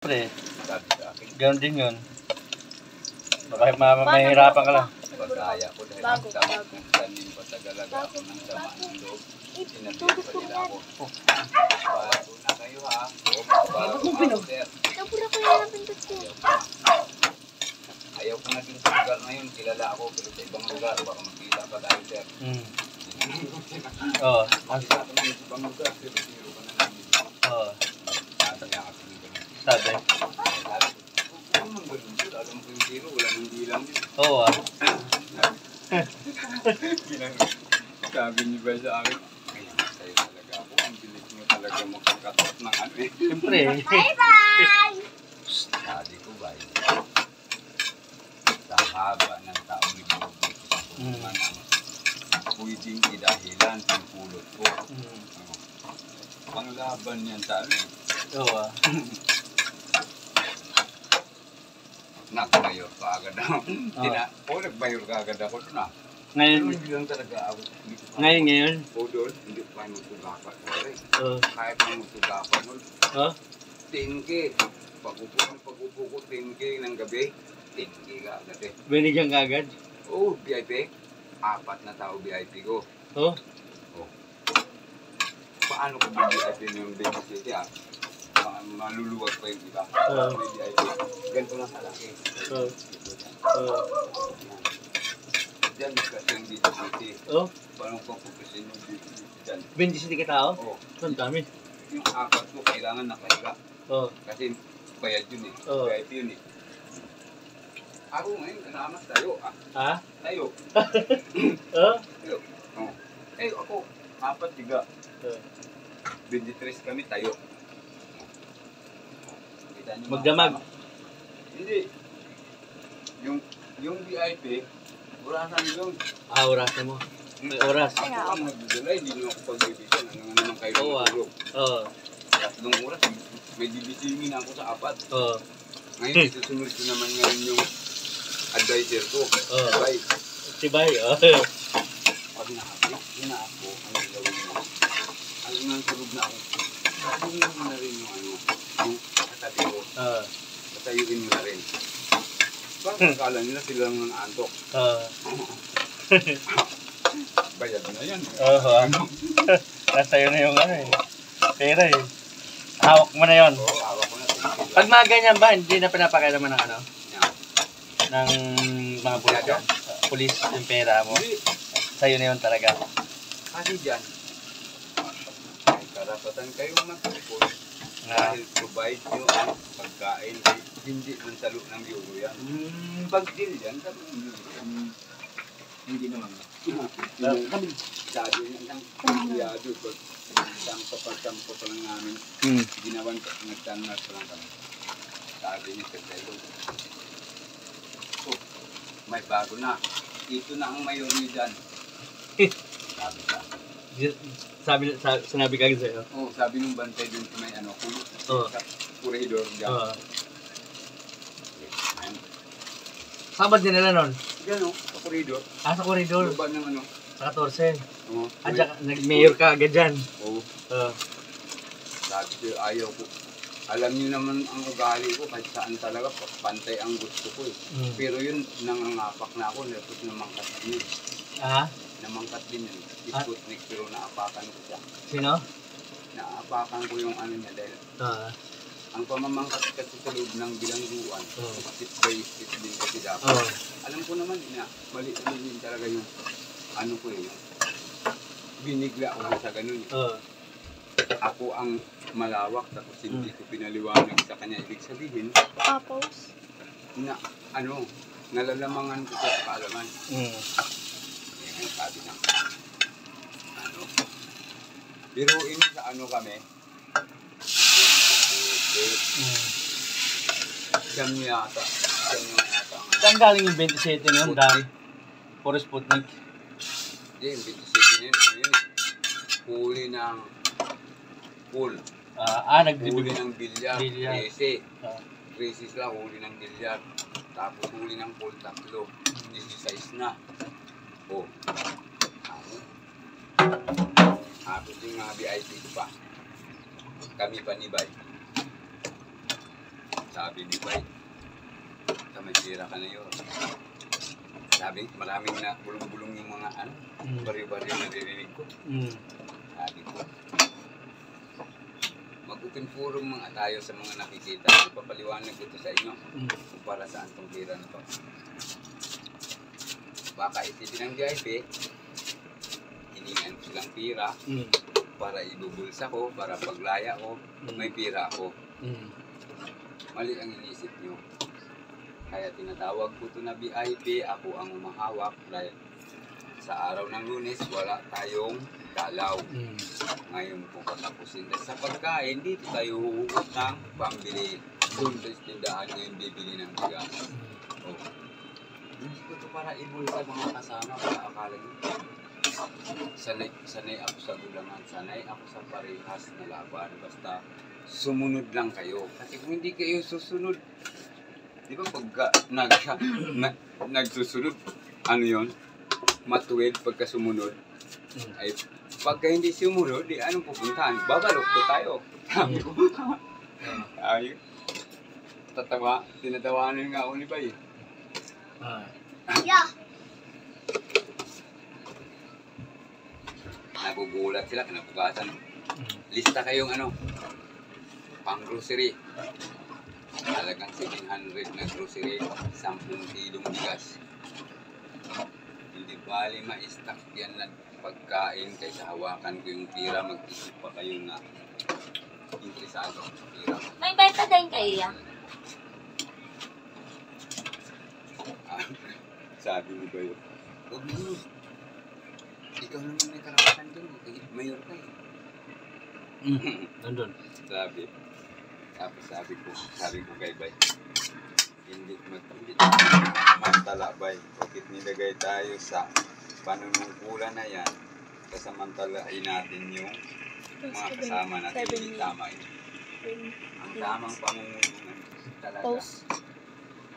Siyempre, Sabi sa akin. ganoon din yun. Baka mahirapan ka lang. Pagkaya ko dahil nagtanim patagalaga ako ng sama ng loob. Sinabihan pa nila ako. Bago na kayo ha. Bago ako sir. Napura ko lang ang pintos ko. Ayaw ko naging sa lugar na yun. Kilala ako pero sa ibang lugar. Baka magkita pa tayo sir. Oo. Makita ko ng ibang lugar. Pero zero ka na namin. Oo. Sabi niya ako ng ganun. Sabi. Ano mang ganun sir? Alam ko yung zero. Wala nang bilang yun. Oo ah. Sabi niyo ba sa akin? Ay, sa'yo talaga ako. Ang bilis mo talaga magkakatot ng ano eh. Siyempre. Bye-bye! Sabi ko ba sa haba ng taong nagbubuti sa tulungan ang pwedeng idahilan ng pulot ko. Panglaban yan sa amin. Oo ah. Nagmayor ka agad ako. Nagmayor ka agad ako doon ah. Ngayon, Pero hindi lang talaga ako. ngayon. O doon, hindi pa magtugapan. Oo. Kahit magtugapan nun. Oo? 10K. Pag-upo ko 10K ng gabi. 10K ka agad eh. Binigyan ka agad? Oo, VIP. 4 na tao VIP ko. Oo? Paano ko VIP yung babysitter ah? Maluluwag pa yung iba. May VIP. Ganito na sa laki. Diyan, kasi yung babysitter. Oo? Paano ko pupusin yung babysitter dyan? 27 ka tao? Oo. Ang dami. Yung 4 ko, kailangan nakahiga. Oo. Kasi bayad yun eh. Oo. VIP yun eh. Ako ngayon, kanamas tayo ah. Ha? Tayo. Oo? Tayo. Oo. Eh ako, 4 tiga. 23 kami tayo. Kita niyo Magdamag. Hindi. Yung VIP, orasan yun. Ah, orasan mo. May oras. Ako ang magdadala, hindi nyo ako pag-ibisan. Ano nga naman kayo Oo ah. natulog. Oo. 3 oras, may dibisingin ako sa 4. Oo. Ngayon, isusunod ko naman ngayon yung advisor ko. Oo. Bye. Tibay. Oo. Pag na ako, ano gawin mo? Alam nga, tulog na ako. Patayuin mo na rin yung katabi ko. Oo. Patayuin mo na rin. Bakit akala nila sila lang ng antok? Oo. Bayad na yan. Oo. Nasa iyo na yung ano eh. Pera eh. Hawak mo na yun. Oo, hawak ko na. Pag mga ganyan ba, hindi na pinapakailaman ng ano? Yan. Ng mga pulis yan? Pulis yung pera mo. Hindi. Sa'yo na yun talaga. Kasi dyan, may karapatan kayong mag-report. Dahil provide nyo ang pagkain. Hindi man salo ng euro yan. Pag-deal yan, sabi ng euro. Hindi naman. Sabi niya, isang pagkiyado. Isang papagsampo pa lang namin. Ginawan ko, nagtanmas pa lang kami. Sabi niya sa Telo. Oh, may bago na. Ito na ang mayor niyo dyan. Sabi sa akin. Sinabi ka sa'yo? Oo, sabi nung bantay dun sa may ano, sa corridor dyan. Oo. Saan ba dinala nun? Yan o, sa corridor. Ah, sa koridor. Luba ng ano. Sa 14. Oo. Ah, nag-mayor ka agad dyan. Oo. Oo. Sabi ko, ayaw ko. Alam niyo naman ang ugali ko, kahit saan talaga, pantay ang gusto ko eh. Pero yun, nangangapak na ako, tapos namangkat din yun. Ah? Namangkat din yun. Sputnik, pero naapakan ko siya. Sino? Naapakan ko yung ano niya dahil ang pamamangkat kasi sa loob ng bilangguan, step by step din kasi dapat. Alam ko naman na mali din talaga yung ano ko eh, yung binigla ko sa ganun eh. Ako ang malawak tapos hindi ko pinaliwanag sa kanya. Ibig sabihin, Tapos? na ano, nalalamangan ko sa kaalaman. Yan ang sabi ng ano. Pero sa ano kami, siyam yata. Saan galing yung 27 na yun, Dan? Puro Sputnik. Hindi, yung 27 na yun. Huli ng pool. Nag-debut. Huli ng bilyar. Bilyar. 13 lang, huli ng bilyar. Tapos huli ng pool, 3. 16 na. Oh. Tapos yung mga VIP ko pa. Kami pa ni Bay. sabi ni Bay, may pira ka na yun. Sabi, maraming na bulong-bulong yung mga ano, bari-bari na narinig ko. Sabi ko, mag-open forum mga tayo sa mga nakikita. Papaliwanag ko ito sa inyo kung para saan itong pira na to. Baka isipin ng VIP, hiningan ko silang pira para ibubulsa ko, para paglaya ko, may pira ako. Mali ang inisip nyo. Kaya tinatawag ko ito na VIP, ako ang umahawak dahil sa araw ng Lunes wala tayong dalaw. Ngayon kung katapusin sa pagkain, dito tayo huhugot ng pambili. Doon sa tindahan ngayon bibili ng bigas. Hindi ko ito para ibulsa mga kasama, para akala nyo. Sanay ako sa gulangan, sanay ako sa parehas na laban. Basta sumunod lang kayo. Kasi kung hindi kayo susunod, di ba pagka nagsusunod, ano yon? Matuwid pagka sumunod. Ay, pagka hindi sumunod, di anong pupuntahan? Babalok to tayo. Ay, tinatawanan nga ako ni Bay. Yeah. Nagugulat sila, kinabukasan. Lista kayong ano, pang grocery. Talagang 700 na grocery, 10 kilong bigas. Hindi bali ma-stack yan na pagkain kaysa hawakan ko yung pira, mag-isip pa kayo na interesado sa pira. May betadine kayo yan? Sabi mo ba yun? Huwag mo. Ikaw naman may karapatan doon. Mayor ka eh. Nandun. Sabi ko kay Bay, hindi mantala Bay. Bakit nilagay tayo sa panunungkulan na yan, kasamantalain natin yung mga kasama natin. Hindi tama yun. Ang tamang pangungulungan talaga.